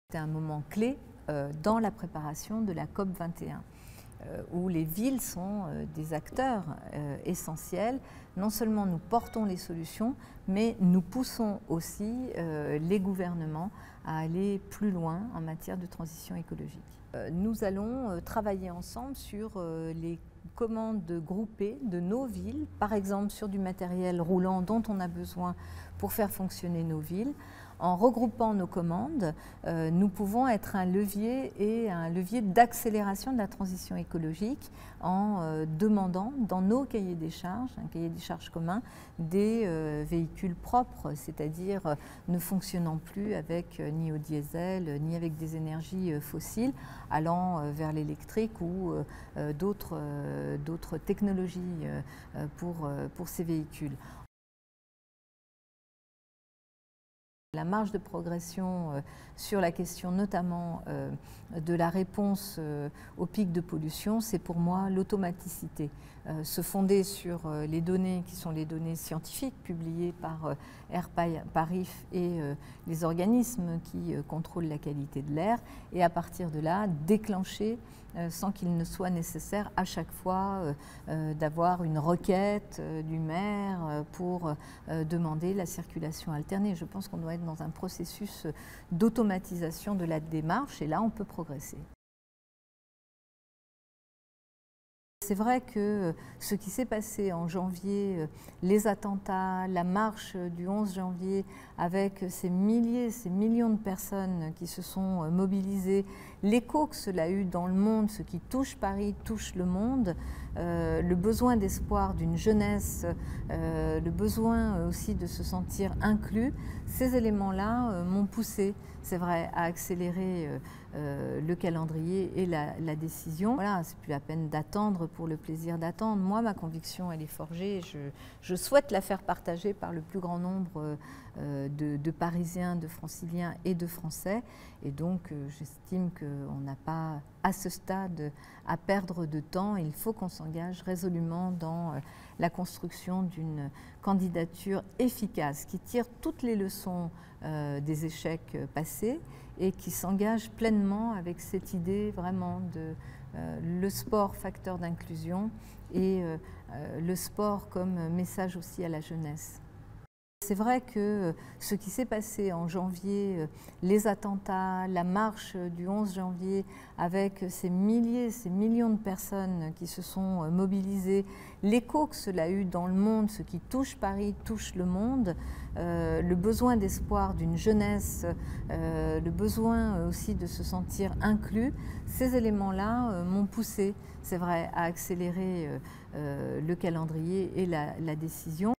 C'est un moment clé dans la préparation de la COP 21, où les villes sont des acteurs essentiels. Non seulement nous portons les solutions, mais nous poussons aussi les gouvernements à aller plus loin en matière de transition écologique. Nous allons travailler ensemble sur les commandes groupées de nos villes, par exemple sur du matériel roulant dont on a besoin pour faire fonctionner nos villes. En regroupant nos commandes, nous pouvons être un levier d'accélération de la transition écologique en demandant dans nos cahiers des charges, un cahier des charges commun, des véhicules propres, c'est-à-dire ne fonctionnant plus avec ni au diesel, ni avec des énergies fossiles, allant vers l'électrique ou d'autres technologies pour ces véhicules. La marge de progression sur la question notamment de la réponse aux pics de pollution, c'est pour moi l'automaticité. Se fonder sur les données qui sont les données scientifiques publiées par Air-Parif et les organismes qui contrôlent la qualité de l'air, et à partir de là déclencher sans qu'il ne soit nécessaire à chaque fois d'avoir une requête du maire pour demander la circulation alternée. Je pense qu'on doit être dans un processus d'automatisation de la démarche, et là on peut progresser. C'est vrai que ce qui s'est passé en janvier, les attentats, la marche du 11 janvier, avec ces milliers, ces millions de personnes qui se sont mobilisées, l'écho que cela a eu dans le monde, ce qui touche Paris, touche le monde, le besoin d'espoir d'une jeunesse, le besoin aussi de se sentir inclus, ces éléments-là m'ont poussé, c'est vrai, à accélérer le calendrier et la décision. Voilà, c'est plus la peine d'attendre pour le plaisir d'attendre. Moi, ma conviction, elle est forgée. Je souhaite la faire partager par le plus grand nombre de Parisiens, de Franciliens et de Français. Et donc, j'estime qu'on n'a pas, à ce stade, à perdre de temps. Il faut qu'on s'engage résolument dans la construction d'une candidature efficace qui tire toutes les leçons des échecs passés et qui s'engage pleinement avec cette idée vraiment de le sport facteur d'inclusion et le sport comme message aussi à la jeunesse. C'est vrai que ce qui s'est passé en janvier, les attentats, la marche du 11 janvier, avec ces milliers, ces millions de personnes qui se sont mobilisées, l'écho que cela a eu dans le monde, ce qui touche Paris, touche le monde, le besoin d'espoir d'une jeunesse, le besoin aussi de se sentir inclus, ces éléments-là m'ont poussé, c'est vrai, à accélérer le calendrier et la décision.